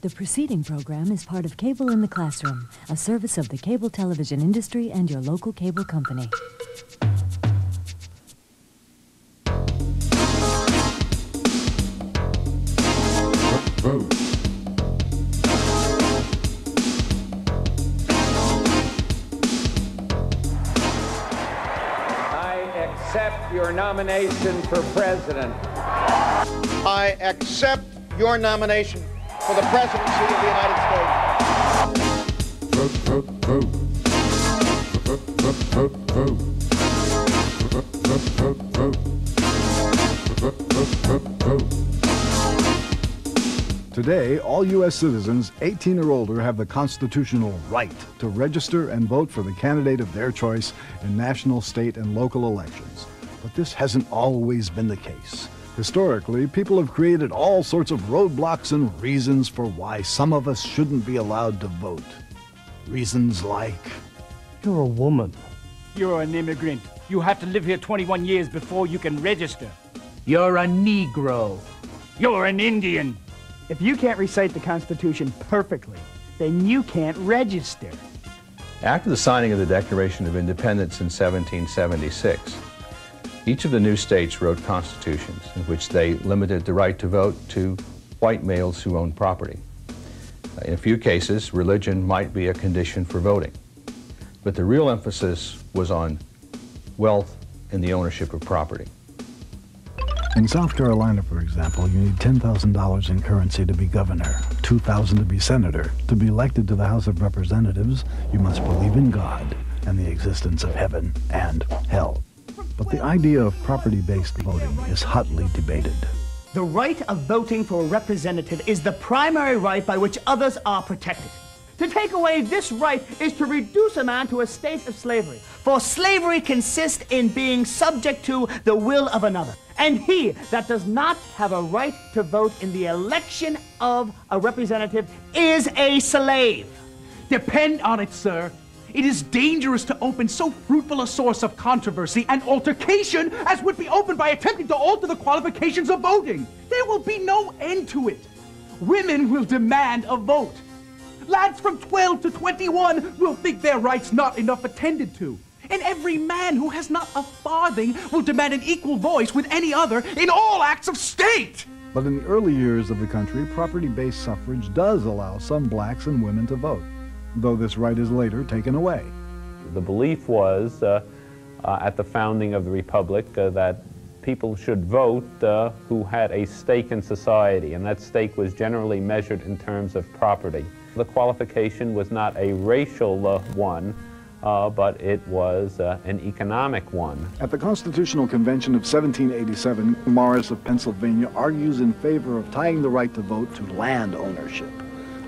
The preceding program is part of Cable in the Classroom, a service of the cable television industry and your local cable company. I accept your nomination for president. I accept your nomination for the presidency of the United States. Today, all U.S. citizens 18 or older have the constitutional right to register and vote for the candidate of their choice in national, state, and local elections. But this hasn't always been the case. Historically, people have created all sorts of roadblocks and reasons for why some of us shouldn't be allowed to vote. Reasons like... You're a woman. You're an immigrant. You have to live here 21 years before you can register. You're a Negro. You're an Indian. If you can't recite the Constitution perfectly, then you can't register. After the signing of the Declaration of Independence in 1776, each of the new states wrote constitutions in which they limited the right to vote to white males who owned property. In a few cases, religion might be a condition for voting, but the real emphasis was on wealth and the ownership of property. In South Carolina, for example, you need $10,000 in currency to be governor, $2,000 to be senator. To be elected to the House of Representatives, you must believe in God and the existence of heaven and hell. But the idea of property-based voting is hotly debated. The right of voting for a representative is the primary right by which others are protected. To take away this right is to reduce a man to a state of slavery. For slavery consists in being subject to the will of another. And he that does not have a right to vote in the election of a representative is a slave. Depend on it, sir. It is dangerous to open so fruitful a source of controversy and altercation as would be opened by attempting to alter the qualifications of voting. There will be no end to it. Women will demand a vote. Lads from 12 to 21 will think their rights not enough attended to. And every man who has not a farthing will demand an equal voice with any other in all acts of state. But in the early years of the country, property-based suffrage does allow some blacks and women to vote, though this right is later taken away. The belief was at the founding of the Republic that people should vote who had a stake in society, and that stake was generally measured in terms of property. The qualification was not a racial one, but it was an economic one. At the Constitutional Convention of 1787, Morris of Pennsylvania argues in favor of tying the right to vote to land ownership.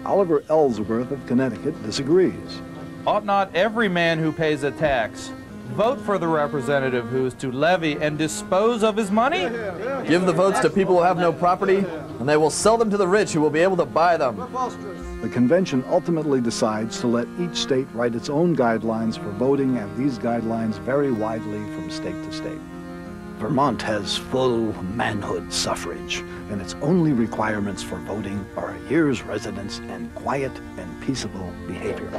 Oliver Ellsworth of Connecticut disagrees. Ought not every man who pays a tax vote for the representative who is to levy and dispose of his money? Give the votes to people who have no property, and they will sell them to the rich who will be able to buy them. The convention ultimately decides to let each state write its own guidelines for voting, and these guidelines vary widely from state to state. Vermont has full manhood suffrage, and its only requirements for voting are a year's residence and quiet and peaceable behavior.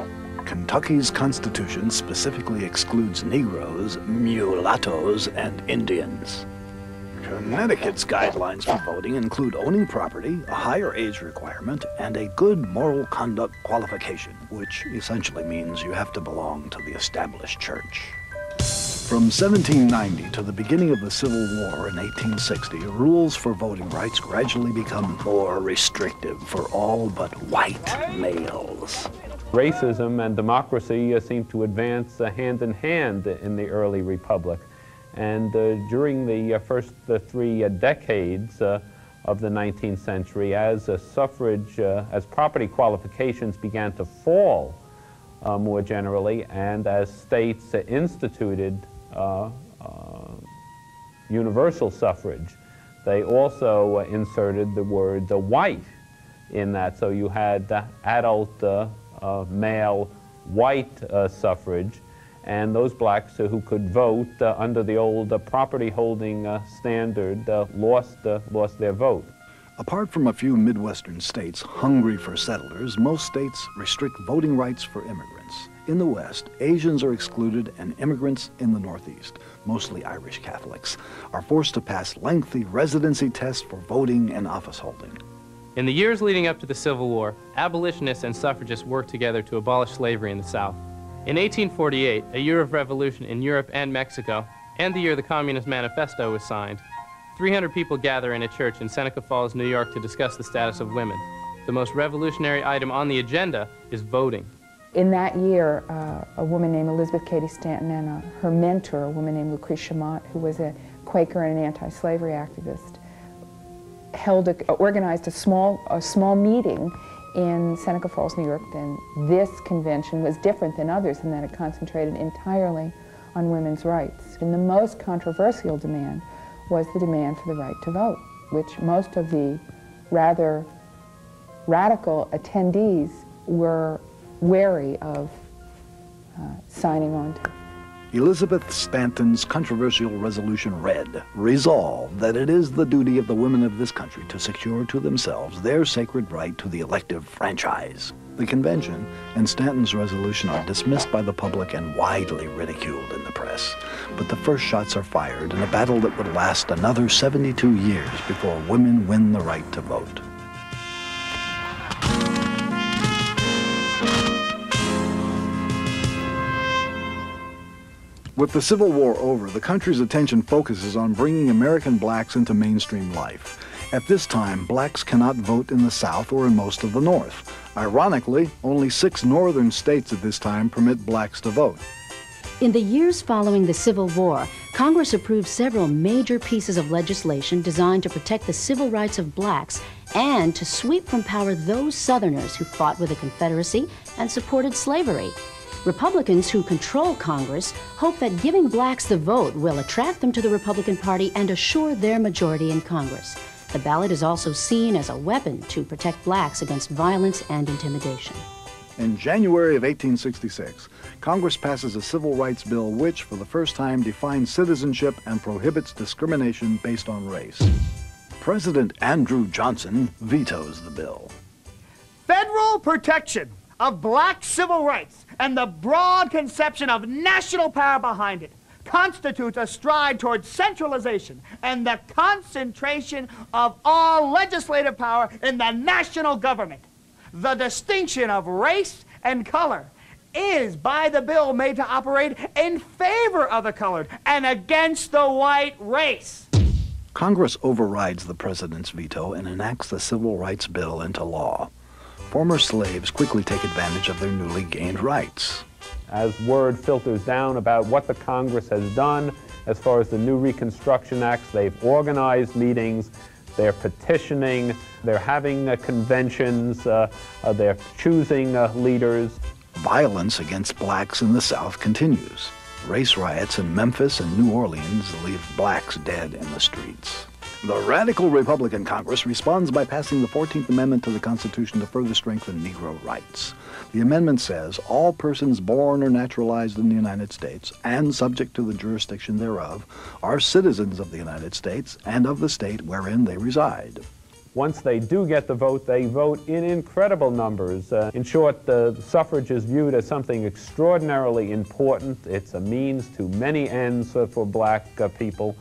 Kentucky's constitution specifically excludes Negroes, mulattoes, and Indians. Connecticut's guidelines for voting include owning property, a higher age requirement, and a good moral conduct qualification, which essentially means you have to belong to the established church. From 1790 to the beginning of the Civil War in 1860, rules for voting rights gradually become more restrictive for all but white males. Racism and democracy seemed to advance hand in hand in the early republic. And during the first three decades of the 19th century, as suffrage, as property qualifications began to fall more generally, and as states instituted universal suffrage, they also inserted the word white in that. So you had adult male white suffrage, and those blacks who could vote under the old property holding standard lost their vote. Apart from a few Midwestern states hungry for settlers, most states restrict voting rights for immigrants. In the West, Asians are excluded, and immigrants in the Northeast, mostly Irish Catholics, are forced to pass lengthy residency tests for voting and office holding. In the years leading up to the Civil War, abolitionists and suffragists worked together to abolish slavery in the South. In 1848, a year of revolution in Europe and Mexico, and the year the Communist Manifesto was signed, 300 people gather in a church in Seneca Falls, New York to discuss the status of women. The most revolutionary item on the agenda is voting. In that year, a woman named Elizabeth Cady Stanton and her mentor, a woman named Lucretia Mott, who was a Quaker and an anti-slavery activist, organized a small meeting in Seneca Falls, New York. And this convention was different than others in that it concentrated entirely on women's rights. And the most controversial demand was the demand for the right to vote, which most of the rather radical attendees were wary of signing on to. Elizabeth Stanton's controversial resolution read, "Resolve that it is the duty of the women of this country to secure to themselves their sacred right to the elective franchise." The convention and Stanton's resolution are dismissed by the public and widely ridiculed in the press. But the first shots are fired in a battle that would last another 72 years before women win the right to vote. With the Civil War over, the country's attention focuses on bringing American blacks into mainstream life. At this time, blacks cannot vote in the South or in most of the North. Ironically, only 6 northern states at this time permit blacks to vote. In the years following the Civil War, Congress approved several major pieces of legislation designed to protect the civil rights of blacks and to sweep from power those Southerners who fought with the Confederacy and supported slavery. Republicans who control Congress hope that giving blacks the vote will attract them to the Republican Party and assure their majority in Congress. The ballot is also seen as a weapon to protect blacks against violence and intimidation. In January of 1866, Congress passes a civil rights bill which, for the first time, defines citizenship and prohibits discrimination based on race. President Andrew Johnson vetoes the bill. Federal protection of black civil rights and the broad conception of national power behind it constitutes a stride towards centralization and the concentration of all legislative power in the national government. The distinction of race and color is, by the bill, made to operate in favor of the colored and against the white race. Congress overrides the president's veto and enacts the Civil Rights Bill into law. Former slaves quickly take advantage of their newly gained rights. As word filters down about what the Congress has done as far as the new Reconstruction Acts, they've organized meetings, they're petitioning, they're having conventions, they're choosing leaders. Violence against blacks in the South continues. Race riots in Memphis and New Orleans leave blacks dead in the streets. The radical Republican Congress responds by passing the 14th Amendment to the Constitution to further strengthen Negro rights. The amendment says all persons born or naturalized in the United States and subject to the jurisdiction thereof are citizens of the United States and of the state wherein they reside. Once they do get the vote, they vote in incredible numbers. In short, the suffrage is viewed as something extraordinarily important. It's a means to many ends for black people.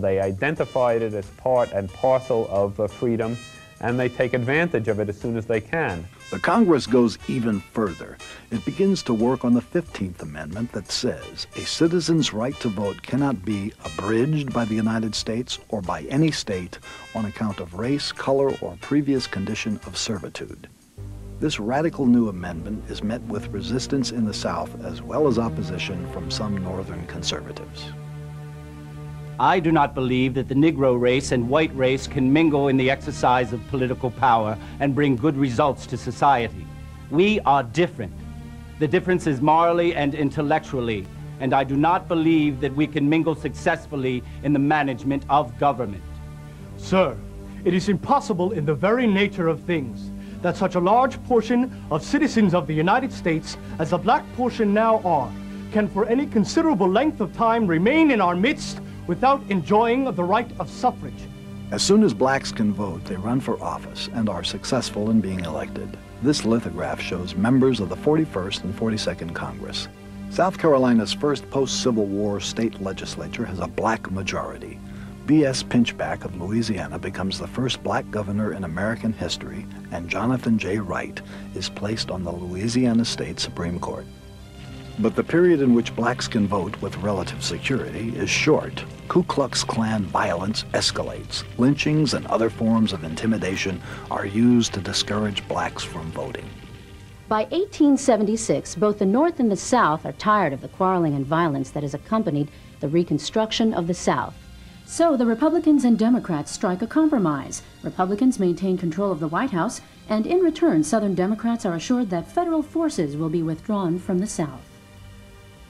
They identified it as part and parcel of freedom, and they take advantage of it as soon as they can. The Congress goes even further. It begins to work on the 15th Amendment that says a citizen's right to vote cannot be abridged by the United States or by any state on account of race, color, or previous condition of servitude. This radical new amendment is met with resistance in the South as well as opposition from some Northern conservatives. I do not believe that the Negro race and white race can mingle in the exercise of political power and bring good results to society. We are different. The difference is morally and intellectually, and I do not believe that we can mingle successfully in the management of government. Sir, it is impossible in the very nature of things that such a large portion of citizens of the United States as the black portion now are can for any considerable length of time remain in our midst without enjoying the right of suffrage. As soon as blacks can vote, they run for office and are successful in being elected. This lithograph shows members of the 41st and 42nd Congress. South Carolina's first post-Civil War state legislature has a black majority. B.S. Pinchback of Louisiana becomes the first black governor in American history, and Jonathan J. Wright is placed on the Louisiana State Supreme Court. But the period in which blacks can vote with relative security is short. Ku Klux Klan violence escalates. Lynchings and other forms of intimidation are used to discourage blacks from voting. By 1876, both the North and the South are tired of the quarreling and violence that has accompanied the Reconstruction of the South. So the Republicans and Democrats strike a compromise. Republicans maintain control of the White House, and in return, Southern Democrats are assured that federal forces will be withdrawn from the South.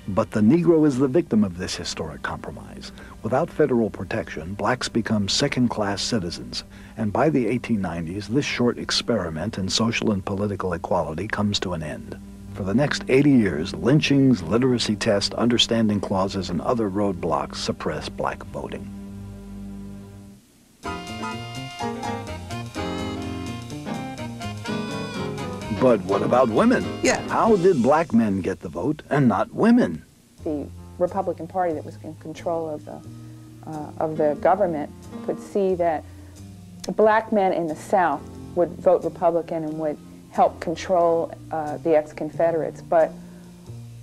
But the Negro is the victim of this historic compromise. Without federal protection, blacks become second-class citizens, and by the 1890s, this short experiment in social and political equality comes to an end. For the next 80 years, lynchings, literacy tests, understanding clauses, and other roadblocks suppress black voting. But what about women? Yeah. How did black men get the vote and not women? The Republican Party that was in control of the government could see that black men in the South would vote Republican and would help control the ex-Confederates, but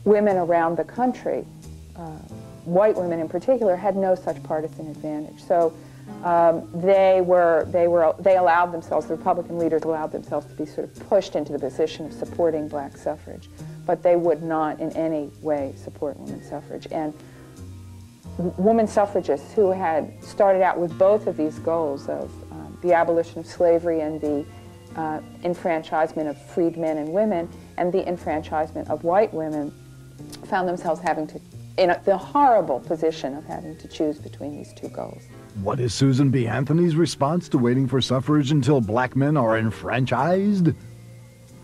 women around the country, white women in particular, had no such partisan advantage. So they allowed themselves, the Republican leaders allowed themselves to be sort of pushed into the position of supporting black suffrage, but they would not in any way support women's suffrage. And women suffragists who had started out with both of these goals of the abolition of slavery and the enfranchisement of freed men and women and the enfranchisement of white women found themselves having to, in the horrible position of having to choose between these two goals. What is Susan B. Anthony's response to waiting for suffrage until black men are enfranchised?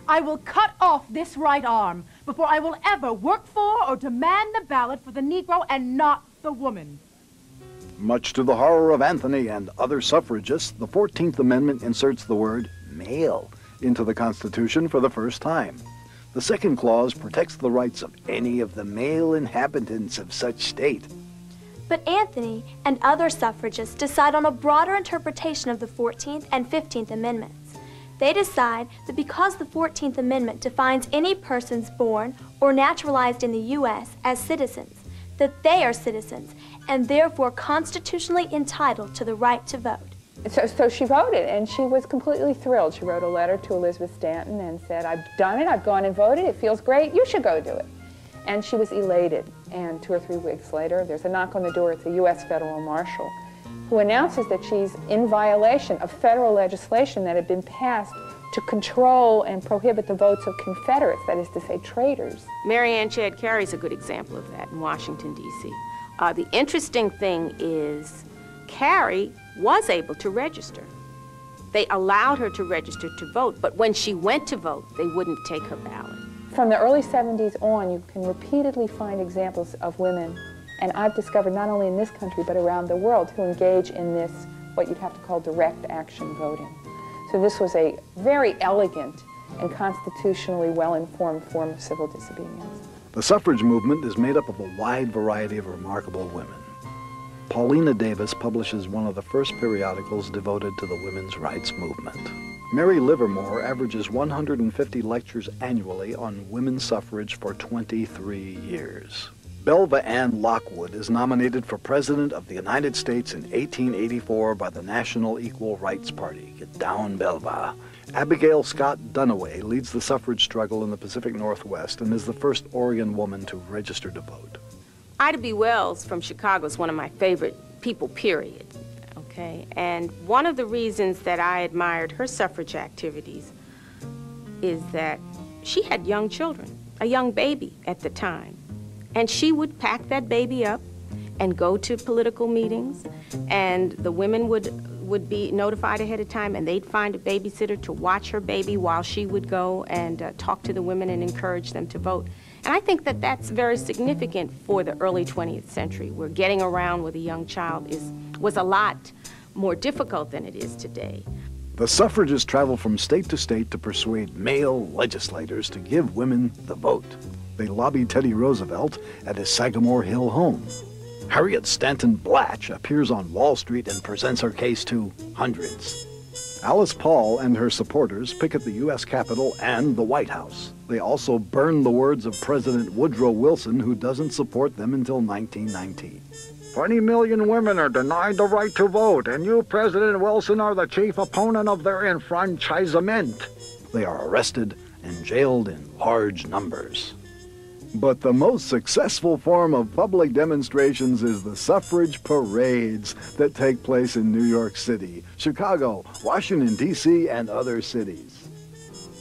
I will cut off this right arm before I will ever work for or demand the ballot for the Negro and not the woman. Much to the horror of Anthony and other suffragists, the 14th Amendment inserts the word male into the Constitution for the first time. The second clause protects the rights of any of the male inhabitants of such state. But Anthony and other suffragists decide on a broader interpretation of the 14th and 15th Amendments. They decide that because the 14th Amendment defines any persons born or naturalized in the U.S. as citizens, that they are citizens and therefore constitutionally entitled to the right to vote. So she voted, and she was completely thrilled. She wrote a letter to Elizabeth Stanton and said, "I've done it, I've gone and voted, it feels great, you should go do it." And she was elated, and 2 or 3 weeks later, there's a knock on the door at the U.S. Federal Marshal, who announces that she's in violation of federal legislation that had been passed to control and prohibit the votes of Confederates, that is to say, traitors. Mary Ann Chad Carey's a good example of that in Washington, D.C. The interesting thing is Carey was able to register. They allowed her to register to vote, but when she went to vote, they wouldn't take her ballot. From the early 70s on, you can repeatedly find examples of women, and I've discovered not only in this country but around the world, who engage in this, what you'd have to call direct action voting. So this was a very elegant and constitutionally well-informed form of civil disobedience. The suffrage movement is made up of a wide variety of remarkable women. Paulina Davis publishes one of the first periodicals devoted to the women's rights movement. Mary Livermore averages 150 lectures annually on women's suffrage for 23 years. Belva Ann Lockwood is nominated for President of the United States in 1884 by the National Equal Rights Party. Get down, Belva. Abigail Scott Duniway leads the suffrage struggle in the Pacific Northwest and is the first Oregon woman to register to vote. Ida B. Wells from Chicago is one of my favorite people, period. Okay? And one of the reasons that I admired her suffrage activities is that she had young children, a young baby at the time. And she would pack that baby up and go to political meetings, and the women would be notified ahead of time, and they'd find a babysitter to watch her baby while she would go and talk to the women and encourage them to vote. And I think that that's very significant for the early 20th century, where getting around with a young child was a lot more difficult than it is today. The suffragists travel from state to state to persuade male legislators to give women the vote. They lobby Teddy Roosevelt at his Sagamore Hill home. Harriet Stanton Blatch appears on Wall Street and presents her case to hundreds. Alice Paul and her supporters picket the U.S. Capitol and the White House. They also burn the words of President Woodrow Wilson, who doesn't support them until 1919. 20 million women are denied the right to vote, and you, President Wilson, are the chief opponent of their enfranchisement. They are arrested and jailed in large numbers. But the most successful form of public demonstrations is the suffrage parades that take place in New York City, Chicago, Washington, D.C., and other cities.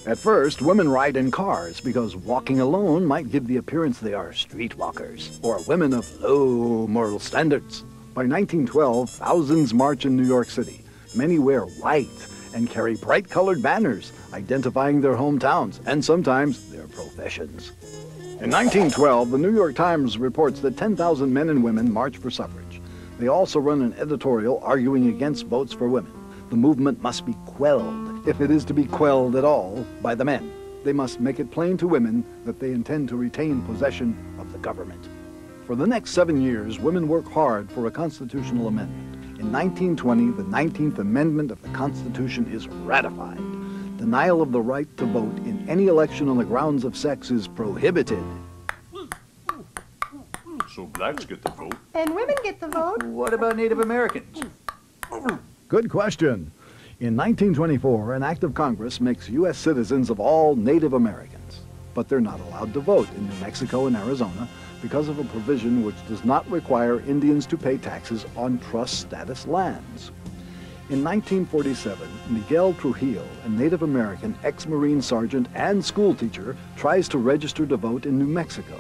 At first, women ride in cars because walking alone might give the appearance they are streetwalkers or women of low moral standards. By 1912, thousands march in New York City. Many wear white and carry bright-colored banners identifying their hometowns and sometimes their professions. In 1912, the New York Times reports that 10,000 men and women march for suffrage. They also run an editorial arguing against votes for women. The movement must be quelled, if it is to be quelled at all, by the men. They must make it plain to women that they intend to retain possession of the government. For the next 7 years, women work hard for a constitutional amendment. In 1920, the 19th Amendment of the Constitution is ratified. Denial of the right to vote in any election on the grounds of sex is prohibited. So blacks get the vote. And women get the vote. What about Native Americans? Good question. In 1924, an act of Congress makes U.S. citizens of all Native Americans, but they're not allowed to vote in New Mexico and Arizona because of a provision which does not require Indians to pay taxes on trust status lands. In 1947, Miguel Trujillo, a Native American ex-Marine sergeant and schoolteacher, tries to register to vote in New Mexico.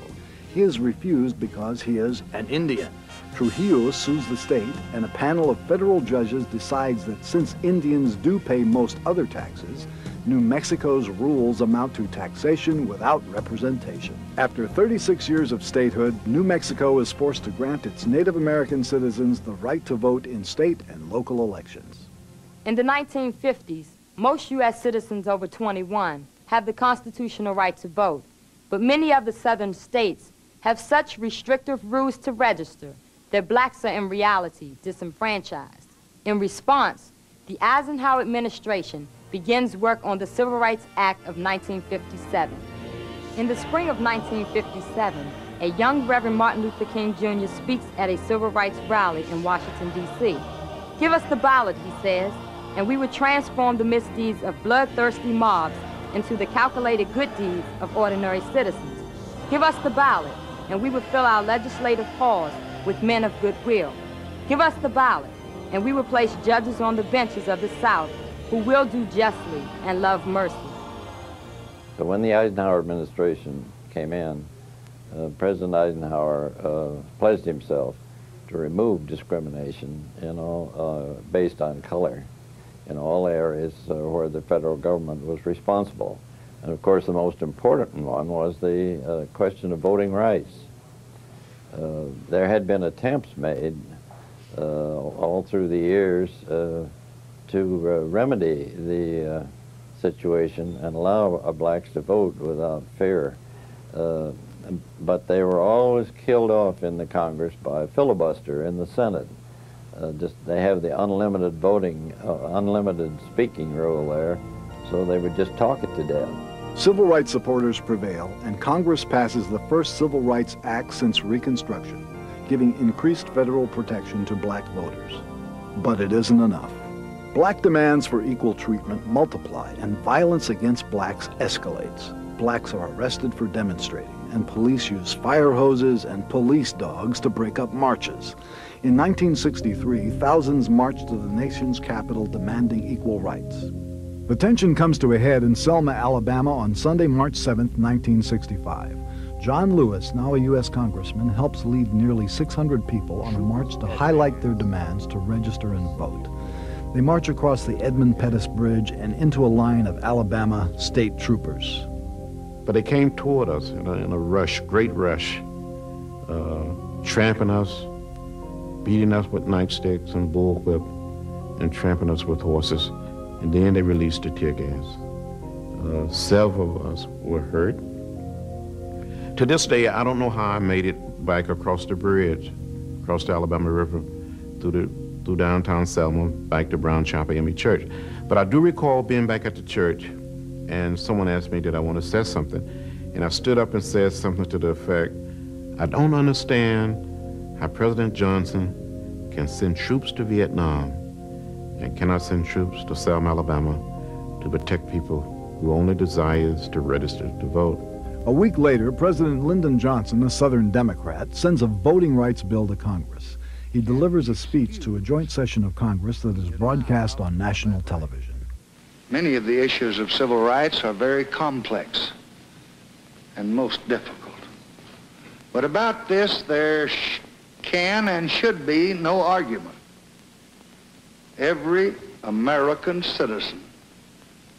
He is refused because he is an Indian. Trujillo sues the state, and a panel of federal judges decides that since Indians do pay most other taxes, New Mexico's rules amount to taxation without representation. After 36 years of statehood, New Mexico is forced to grant its Native American citizens the right to vote in state and local elections. In the 1950s, most U.S. citizens over 21 have the constitutional right to vote, but many of the southern states have such restrictive rules to register that blacks are in reality disenfranchised. In response, the Eisenhower administration begins work on the Civil Rights Act of 1957. In the spring of 1957, a young Reverend Martin Luther King Jr. speaks at a civil rights rally in Washington, D.C. Give us the ballot, he says, and we would transform the misdeeds of bloodthirsty mobs into the calculated good deeds of ordinary citizens. Give us the ballot, and we would fill our legislative halls with men of goodwill. Give us the ballot, and we will place judges on the benches of the South who will do justly and love mercy. So when the Eisenhower administration came in, President Eisenhower pledged himself to remove discrimination based on color in all areas where the federal government was responsible. And of course the most important one was the question of voting rights. There had been attempts made all through the years to remedy the situation and allow blacks to vote without fear. But they were always killed off in the Congress by filibuster in the Senate. They have the unlimited voting, unlimited speaking rule there, so they would just talk it to death. Civil rights supporters prevail, and Congress passes the first Civil Rights Act since Reconstruction, giving increased federal protection to black voters. But it isn't enough. Black demands for equal treatment multiply, and violence against blacks escalates. Blacks are arrested for demonstrating, and police use fire hoses and police dogs to break up marches. In 1963, thousands marched to the nation's capital demanding equal rights. The tension comes to a head in Selma, Alabama on Sunday, March 7, 1965. John Lewis, now a U.S. congressman, helps lead nearly 600 people on a march to highlight their demands to register and vote. They march across the Edmund Pettus Bridge and into a line of Alabama state troopers. But they came toward us in a rush, great rush, tramping us, beating us with nightsticks and bullwhip, and tramping us with horses. And then they released the tear gas. Several of us were hurt. To this day, I don't know how I made it back across the bridge, across the Alabama River, through downtown Selma, back to Brown Chapel ME Church. But I do recall being back at the church, and someone asked me, did I want to say something? And I stood up and said something to the effect, I don't understand how President Johnson can send troops to Vietnam and cannot send troops to Selma, Alabama to protect people who only desires to register to vote. A week later, President Lyndon Johnson, a Southern Democrat, sends a voting rights bill to Congress. He delivers a speech to a joint session of Congress that is broadcast on national television. Many of the issues of civil rights are very complex and most difficult. But about this, there can and should be no argument. Every American citizen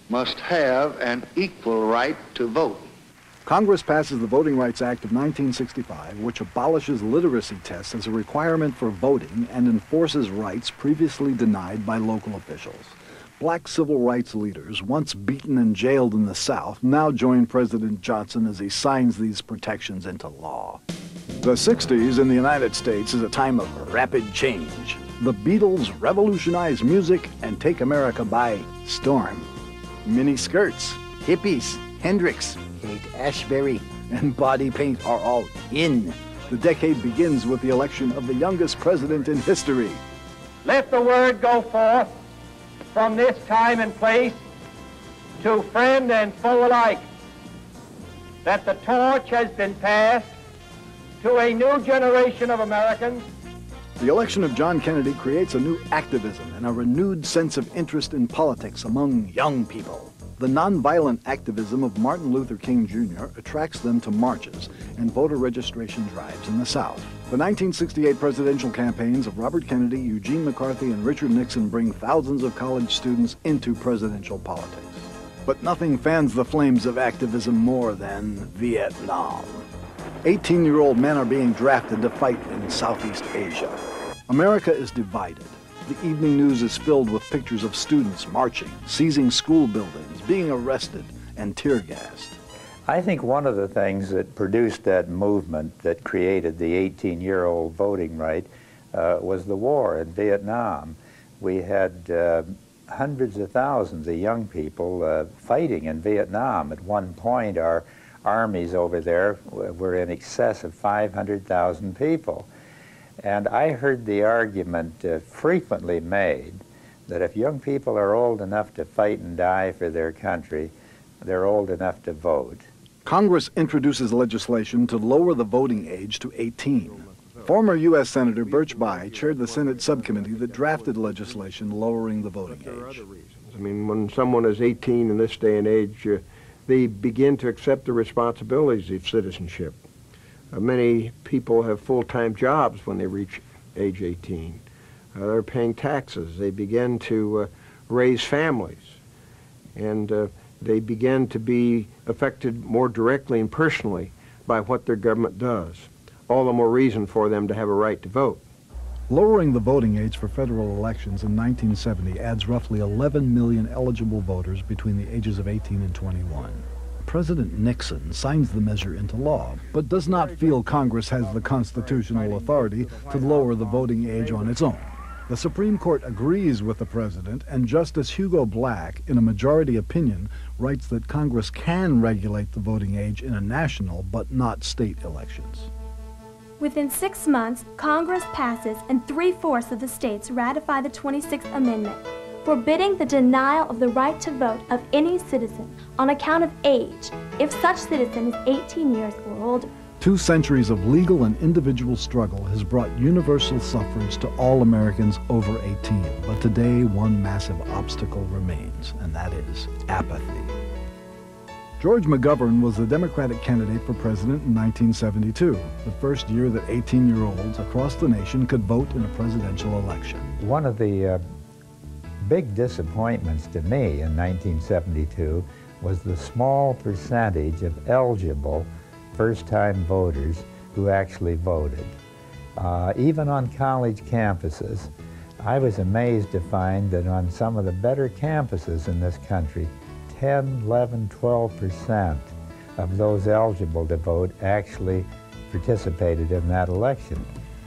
must have an equal right to vote. Congress passes the Voting Rights Act of 1965, which abolishes literacy tests as a requirement for voting and enforces rights previously denied by local officials. Black civil rights leaders, once beaten and jailed in the South, now join President Johnson as he signs these protections into law. The 60s in the United States is a time of rapid change. The Beatles revolutionize music and take America by storm. Mini skirts, hippies, Hendrix, Kate Ashbury, and body paint are all in. The decade begins with the election of the youngest president in history. Let the word go forth from this time and place to friend and foe alike that the torch has been passed to a new generation of Americans. The election of John Kennedy creates a new activism and a renewed sense of interest in politics among young people. The nonviolent activism of Martin Luther King Jr. attracts them to marches and voter registration drives in the South. The 1968 presidential campaigns of Robert Kennedy, Eugene McCarthy, and Richard Nixon bring thousands of college students into presidential politics. But nothing fans the flames of activism more than Vietnam. 18-year-old men are being drafted to fight in Southeast Asia. America is divided. The evening news is filled with pictures of students marching, seizing school buildings, being arrested, and tear-gassed. I think one of the things that produced that movement that created the 18-year-old voting right was the war in Vietnam. We had hundreds of thousands of young people fighting in Vietnam. At one point, our armies over there were in excess of 500,000 people. And I heard the argument frequently made that if young people are old enough to fight and die for their country, they're old enough to vote. Congress introduces legislation to lower the voting age to 18. Former U.S. Senator Birch Bayh chaired the Senate subcommittee that drafted legislation lowering the voting age. I mean, when someone is 18 in this day and age, they begin to accept the responsibilities of citizenship. Many people have full-time jobs when they reach age 18. They're paying taxes. They begin to raise families. And they begin to be affected more directly and personally by what their government does. All the more reason for them to have a right to vote. Lowering the voting age for federal elections in 1970 adds roughly 11 million eligible voters between the ages of 18 and 21. President Nixon signs the measure into law, but does not feel Congress has the constitutional authority to lower the voting age on its own. The Supreme Court agrees with the president, and Justice Hugo Black, in a majority opinion, writes that Congress can regulate the voting age in a national but not state elections. Within 6 months, Congress passes and 3/4 of the states ratify the 26th Amendment, forbidding the denial of the right to vote of any citizen on account of age if such citizen is 18 years or older. 2 centuries of legal and individual struggle has brought universal suffrage to all Americans over 18. But today, one massive obstacle remains, and that is apathy. George McGovern was the Democratic candidate for president in 1972, the first year that 18-year-olds across the nation could vote in a presidential election. One of the big disappointments to me in 1972 was the small percentage of eligible first-time voters who actually voted. Even on college campuses, I was amazed to find that on some of the better campuses in this country, 10, 11, 12% of those eligible to vote actually participated in that election.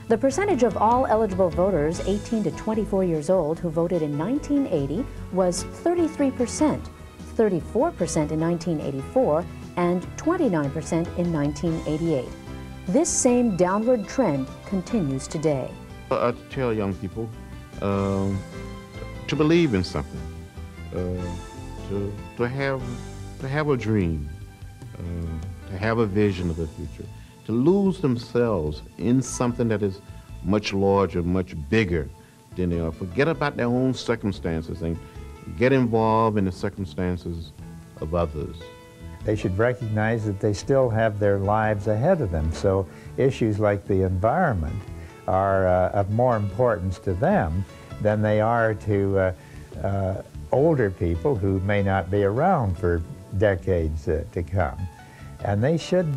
The percentage of all eligible voters 18 to 24 years old who voted in 1980 was 33%, 34% in 1984, and 29% in 1988. This same downward trend continues today. I tell young people to believe in something, to have a dream, to have a vision of the future, to lose themselves in something that is much larger, much bigger than they are. Forget about their own circumstances and get involved in the circumstances of others. They should recognize that they still have their lives ahead of them, so issues like the environment are of more importance to them than they are to older people who may not be around for decades to come. And they should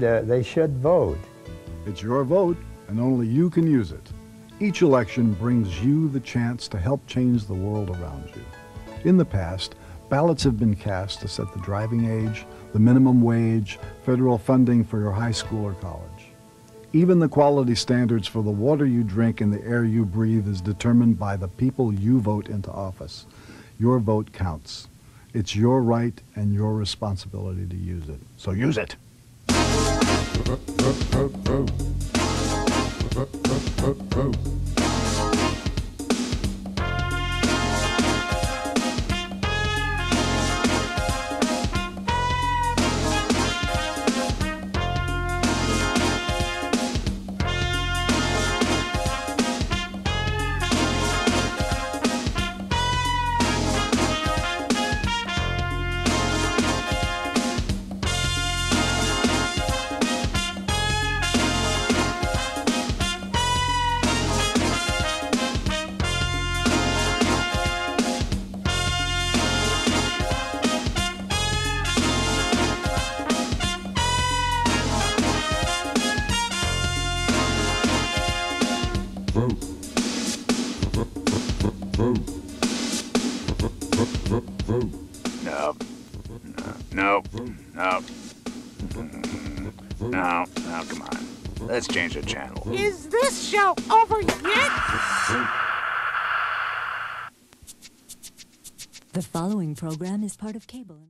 vote. It's your vote, and only you can use it. Each election brings you the chance to help change the world around you. In the past, ballots have been cast to set the driving age, the minimum wage, federal funding for your high school or college. Even the quality standards for the water you drink and the air you breathe is determined by the people you vote into office. Your vote counts. It's your right and your responsibility to use it. So use it. No, come on. Let's change the channel. Is this show over yet? The following program is part of Cable.